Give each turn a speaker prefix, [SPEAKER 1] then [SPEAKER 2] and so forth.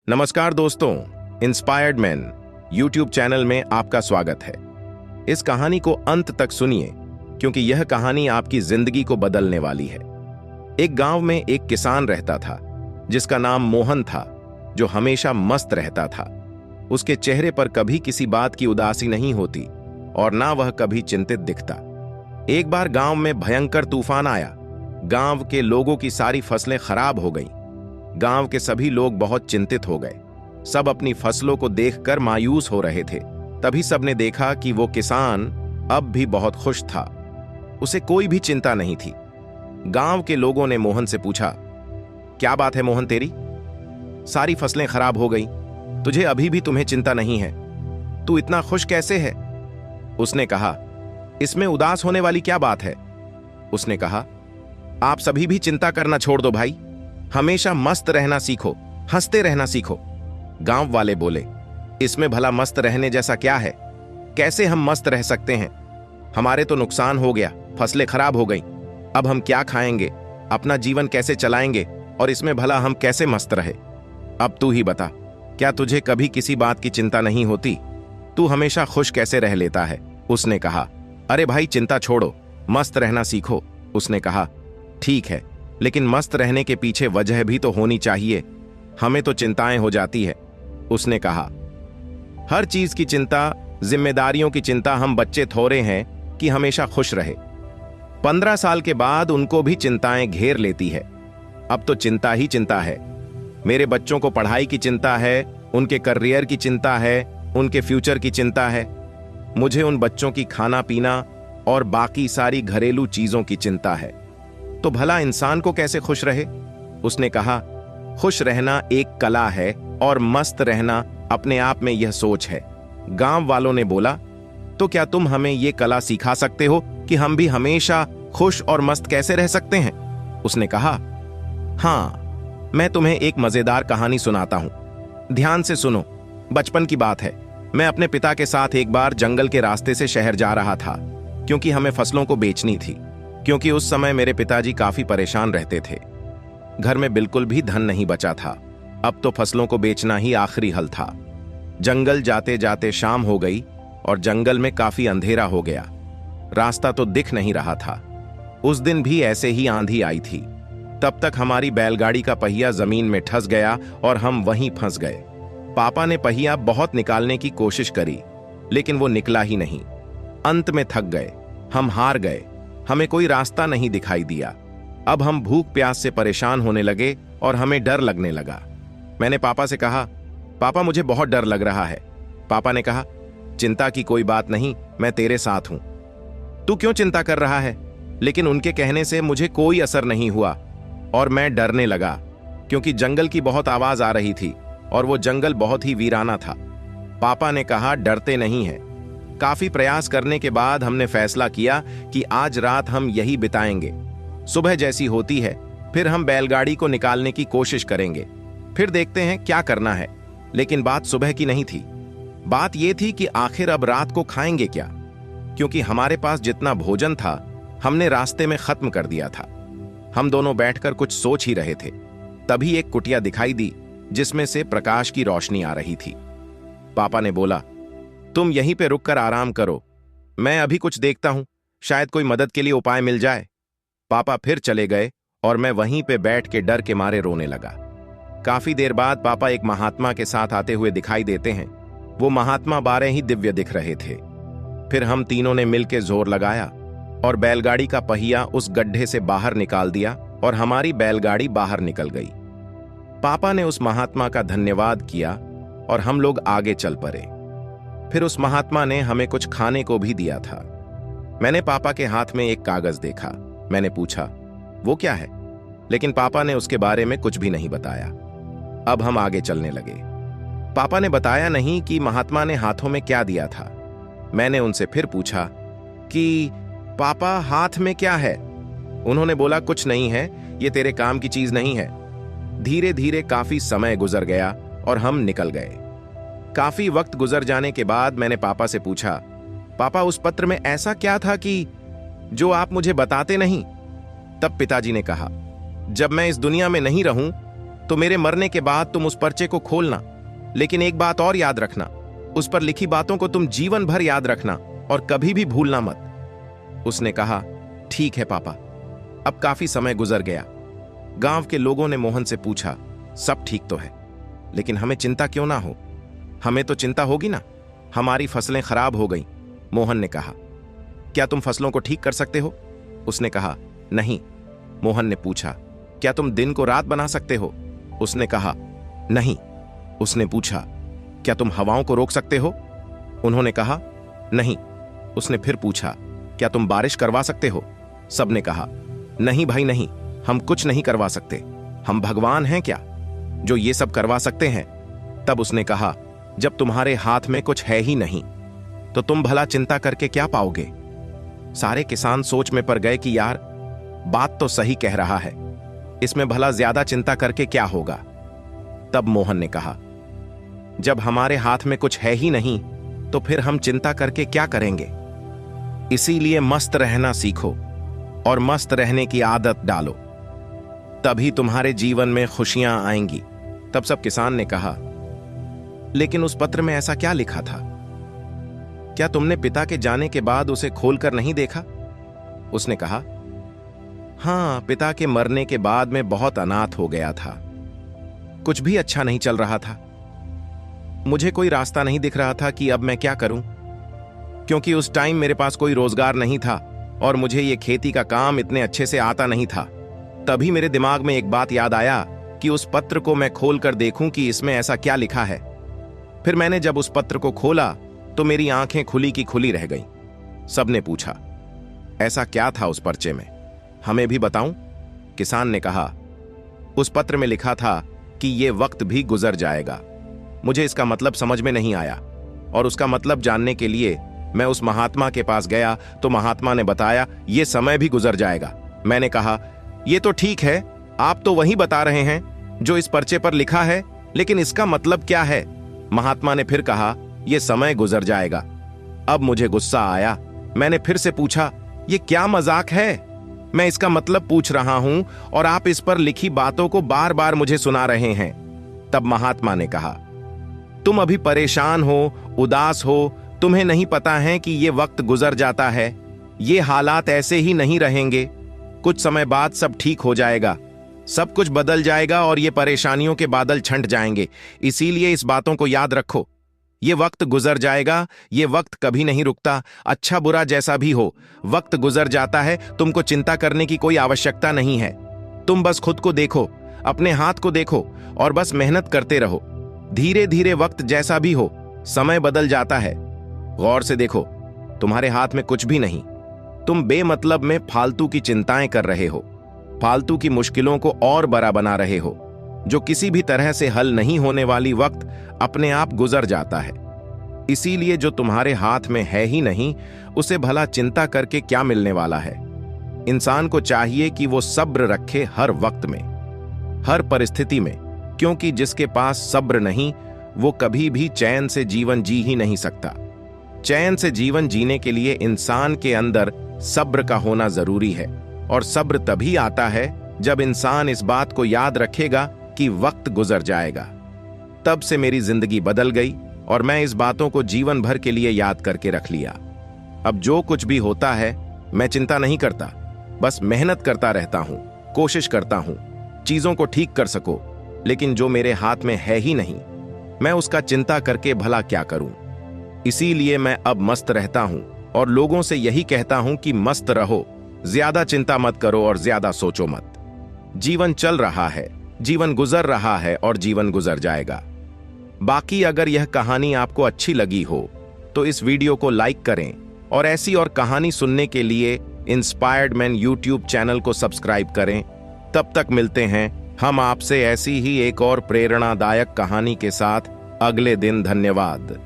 [SPEAKER 1] नमस्कार दोस्तों, inspired man YouTube channel में आपका स्वागत है। इस कहानी को अंत तक सुनिए क्योंकि यह कहानी आपकी जिंदगी को बदलने वाली है। एक गांव में एक किसान रहता था जिसका नाम मोहन था, जो हमेशा मस्त रहता था। उसके चेहरे पर कभी किसी बात की उदासी नहीं होती और ना वह कभी चिंतित दिखता। एक बार गांव में भयंकर तूफान आया। गांव के लोगों की सारी फसलें खराब हो गईं। गांव के सभी लोग बहुत चिंतित हो गए। सब अपनी फसलों को देखकर मायूस हो रहे थे। तभी सबने देखा कि वो किसान अब भी बहुत खुश था। उसे कोई भी चिंता नहीं थी। गांव के लोगों ने मोहन से पूछा, क्या बात है मोहन तेरी? सारी फसलें खराब हो गई, तुझे अभी भी तुम्हें चिंता नहीं है? तू इतना खुश कैसे है? उसने कहा, इसमें उदास होने वाली क्या बात है? उसने कहा, आप सभी भी चिंता करना छोड़ दो भाई। हमेशा मस्त रहना सीखो, हंसते रहना सीखो। गांव वाले बोले, इसमें भला मस्त रहने जैसा क्या है? कैसे हम मस्त रह सकते हैं? हमारे तो नुकसान हो गया, फसलें खराब हो गईं। अब हम क्या खाएंगे, अपना जीवन कैसे चलाएंगे और इसमें भला हम कैसे मस्त रहे? अब तू ही बता, क्या तुझे कभी किसी बात की चिंता नहीं होती? तू हमेशा खुश कैसे रह लेता है? उसने कहा, अरे भाई चिंता छोड़ो, मस्त रहना सीखो। उसने कहा, ठीक है, लेकिन मस्त रहने के पीछे वजह भी तो होनी चाहिए। हमें तो चिंताएं हो जाती है। उसने कहा, हर चीज की चिंता, जिम्मेदारियों की चिंता हम बच्चे थोड़े हैं कि हमेशा खुश रहे। 15 साल के बाद उनको भी चिंताएं घेर लेती है। अब तो चिंता ही चिंता है। मेरे बच्चों को पढ़ाई की चिंता है, उनके करियर की चिंता है, उनके फ्यूचर की चिंता है। मुझे उन बच्चों की खाना पीना और बाकी सारी घरेलू चीजों की चिंता है। तो भला इंसान को कैसे खुश रहे? उसने कहा, खुश रहना एक कला है और मस्त रहना अपने आप में यह सोच है। गांव वालों ने बोला, तो क्या तुम हमें यह कला सिखा सकते हो कि हम भी हमेशा खुश और मस्त कैसे रह सकते हैं? उसने कहा, हां, मैं तुम्हें एक मजेदार कहानी सुनाता हूं। ध्यान से सुनो। बचपन की बात है। मैं अपने पिता के साथ एक बार जंगल के रास्ते से शहर जा रहा था क्योंकि हमें फसलों को बेचनी थी। क्योंकि उस समय मेरे पिताजी काफी परेशान रहते थे। घर में बिल्कुल भी धन नहीं बचा था। अब तो फसलों को बेचना ही आखिरी हल था। जंगल जाते जाते शाम हो गई और जंगल में काफी अंधेरा हो गया। रास्ता तो दिख नहीं रहा था। उस दिन भी ऐसे ही आंधी आई थी। तब तक हमारी बैलगाड़ी का पहिया जमीन में ठस गया और हम वहीं फंस गए। पापा ने पहिया बहुत निकालने की कोशिश करी, लेकिन वो निकला ही नहीं। अंत में थक गए, हम हार गए। हमें कोई रास्ता नहीं दिखाई दिया। अब हम भूख प्यास से परेशान होने लगे और हमें डर लगने लगा। मैंने पापा से कहा, पापा मुझे बहुत डर लग रहा है। पापा ने कहा, चिंता की कोई बात नहीं, मैं तेरे साथ हूं। तू क्यों चिंता कर रहा है? लेकिन उनके कहने से मुझे कोई असर नहीं हुआ और मैं डरने लगा क्योंकि जंगल की बहुत आवाज आ रही थी और वो जंगल बहुत ही वीराना था। पापा ने कहा, डरते नहीं हैं। काफी प्रयास करने के बाद हमने फैसला किया कि आज रात हम यही बिताएंगे। सुबह जैसी होती है फिर हम बैलगाड़ी को निकालने की कोशिश करेंगे, फिर देखते हैं क्या करना है। लेकिन बात सुबह की नहीं थी। बात यह थी कि आखिर अब रात को खाएंगे क्या, क्योंकि हमारे पास जितना भोजन था हमने रास्ते में खत्म कर दिया था। हम दोनों बैठकर कुछ सोच ही रहे थे। तभी एक कुटिया दिखाई दी जिसमें से प्रकाश की रोशनी आ रही थी। पापा ने बोला, तुम यहीं पे रुककर आराम करो, मैं अभी कुछ देखता हूं, शायद कोई मदद के लिए उपाय मिल जाए। पापा फिर चले गए और मैं वहीं पे बैठ के डर के मारे रोने लगा। काफी देर बाद पापा एक महात्मा के साथ आते हुए दिखाई देते हैं। वो महात्मा 12 ही दिव्य दिख रहे थे। फिर हम तीनों ने मिलकर जोर लगाया और बैलगाड़ी का पहिया उस गड्ढे से बाहर निकाल दिया और हमारी बैलगाड़ी बाहर निकल गई। पापा ने उस महात्मा का धन्यवाद किया और हम लोग आगे चल पड़े। फिर उस महात्मा ने हमें कुछ खाने को भी दिया था। मैंने पापा के हाथ में एक कागज देखा। मैंने पूछा, वो क्या है? लेकिन पापा ने उसके बारे में कुछ भी नहीं बताया। अब हम आगे चलने लगे। पापा ने बताया नहीं कि महात्मा ने हाथों में क्या दिया था। मैंने उनसे फिर पूछा कि पापा हाथ में क्या है? उन्होंने बोला, कुछ नहीं है, ये तेरे काम की चीज नहीं है। धीरे धीरे काफी समय गुजर गया और हम निकल गए। काफी वक्त गुजर जाने के बाद मैंने पापा से पूछा, पापा उस पत्र में ऐसा क्या था कि जो आप मुझे बताते नहीं? तब पिताजी ने कहा, जब मैं इस दुनिया में नहीं रहूं तो मेरे मरने के बाद तुम उस पर्चे को खोलना, लेकिन एक बात और याद रखना, उस पर लिखी बातों को तुम जीवन भर याद रखना और कभी भी भूलना मत। उसने कहा, ठीक है पापा। अब काफी समय गुजर गया। गांव के लोगों ने मोहन से पूछा, सब ठीक तो है, लेकिन हमें चिंता क्यों ना हो? हमें तो चिंता होगी ना, हमारी फसलें खराब हो गईं। मोहन ने कहा, क्या तुम फसलों को ठीक कर सकते हो? उसने कहा, नहीं। मोहन ने पूछा, क्या तुम दिन को रात बना सकते हो? उसने कहा, नहीं। उसने पूछा, क्या तुम हवाओं को रोक सकते हो? उन्होंने कहा, नहीं। उसने फिर पूछा, क्या तुम बारिश करवा सकते हो? सबने कहा, नहीं भाई नहीं, हम कुछ नहीं करवा सकते। हम भगवान हैं क्या जो ये सब करवा सकते हैं? तब उसने कहा, जब तुम्हारे हाथ में कुछ है ही नहीं तो तुम भला चिंता करके क्या पाओगे? सारे किसान सोच में पड़ गए कि यार, बात तो सही कह रहा है, इसमें भला ज्यादा चिंता करके क्या होगा। तब मोहन ने कहा, जब हमारे हाथ में कुछ है ही नहीं तो फिर हम चिंता करके क्या करेंगे? इसीलिए मस्त रहना सीखो और मस्त रहने की आदत डालो, तभी तुम्हारे जीवन में खुशियां आएंगी। तब सब किसान ने कहा, लेकिन उस पत्र में ऐसा क्या लिखा था? क्या तुमने पिता के जाने के बाद उसे खोलकर नहीं देखा? उसने कहा, हां, पिता के मरने के बाद मैं बहुत अनाथ हो गया था। कुछ भी अच्छा नहीं चल रहा था। मुझे कोई रास्ता नहीं दिख रहा था कि अब मैं क्या करूं, क्योंकि उस टाइम मेरे पास कोई रोजगार नहीं था और मुझे ये खेती का काम इतने अच्छे से आता नहीं था। तभी मेरे दिमाग में एक बात याद आया कि उस पत्र को मैं खोलकर देखूं कि इसमें ऐसा क्या लिखा है। फिर मैंने जब उस पत्र को खोला तो मेरी आंखें खुली की खुली रह गईं। सबने पूछा, ऐसा क्या था उस पर्चे में? हमें भी बताऊं? किसान ने कहा, उस पत्र में लिखा था कि ये वक्त भी गुजर जाएगा। मुझे इसका मतलब समझ में नहीं आया और उसका मतलब जानने के लिए मैं उस महात्मा के पास गया तो महात्मा ने बताया, ये समय भी गुजर जाएगा। मैंने कहा, ये तो ठीक है, आप तो वही बता रहे हैं जो इस पर्चे पर लिखा है, लेकिन इसका मतलब क्या है? महात्मा ने फिर कहा, ये समय गुजर जाएगा। अब मुझे गुस्सा आया। मैंने फिर से पूछा, ये क्या मजाक है? मैं इसका मतलब पूछ रहा हूं और आप इस पर लिखी बातों को बार बार मुझे सुना रहे हैं। तब महात्मा ने कहा, तुम अभी परेशान हो, उदास हो, तुम्हें नहीं पता है कि ये वक्त गुजर जाता है। ये हालात ऐसे ही नहीं रहेंगे, कुछ समय बाद सब ठीक हो जाएगा, सब कुछ बदल जाएगा और ये परेशानियों के बादल छंट जाएंगे। इसीलिए इस बातों को याद रखो, ये वक्त गुजर जाएगा, ये वक्त कभी नहीं रुकता। अच्छा बुरा जैसा भी हो, वक्त गुजर जाता है। तुमको चिंता करने की कोई आवश्यकता नहीं है। तुम बस खुद को देखो, अपने हाथ को देखो और बस मेहनत करते रहो। धीरे धीरे वक्त जैसा भी हो, समय बदल जाता है। गौर से देखो, तुम्हारे हाथ में कुछ भी नहीं। तुम बेमतलब में फालतू की चिंताएं कर रहे हो, फालतू की मुश्किलों को और बड़ा बना रहे हो। जो किसी भी तरह से हल नहीं होने वाली वक्त अपने आप गुजर जाता है। इसीलिए जो तुम्हारे हाथ में है ही नहीं, उसे भला चिंता करके क्या मिलने वाला है। इंसान को चाहिए कि वो सब्र रखे हर वक्त में, हर परिस्थिति में, क्योंकि जिसके पास सब्र नहीं वो कभी भी चैन से जीवन जी ही नहीं सकता। चैन से जीवन जीने के लिए इंसान के अंदर सब्र का होना जरूरी है, और सब्र तभी आता है जब इंसान इस बात को याद रखेगा कि वक्त गुजर जाएगा। तब से मेरी जिंदगी बदल गई और मैं इस बातों को जीवन भर के लिए याद करके रख लिया। अब जो कुछ भी होता है मैं चिंता नहीं करता, बस मेहनत करता रहता हूं, कोशिश करता हूं चीजों को ठीक कर सको। लेकिन जो मेरे हाथ में है ही नहीं, मैं उसका चिंता करके भला क्या करूं। इसीलिए मैं अब मस्त रहता हूं और लोगों से यही कहता हूं कि मस्त रहो, ज्यादा चिंता मत करो और ज्यादा सोचो मत। जीवन चल रहा है, जीवन गुजर रहा है और जीवन गुजर जाएगा। बाकी अगर यह कहानी आपको अच्छी लगी हो तो इस वीडियो को लाइक करें और ऐसी और कहानी सुनने के लिए इंस्पायर्ड मैन यूट्यूब चैनल को सब्सक्राइब करें। तब तक मिलते हैं हम आपसे ऐसी ही एक और प्रेरणादायक कहानी के साथ अगले दिन। धन्यवाद।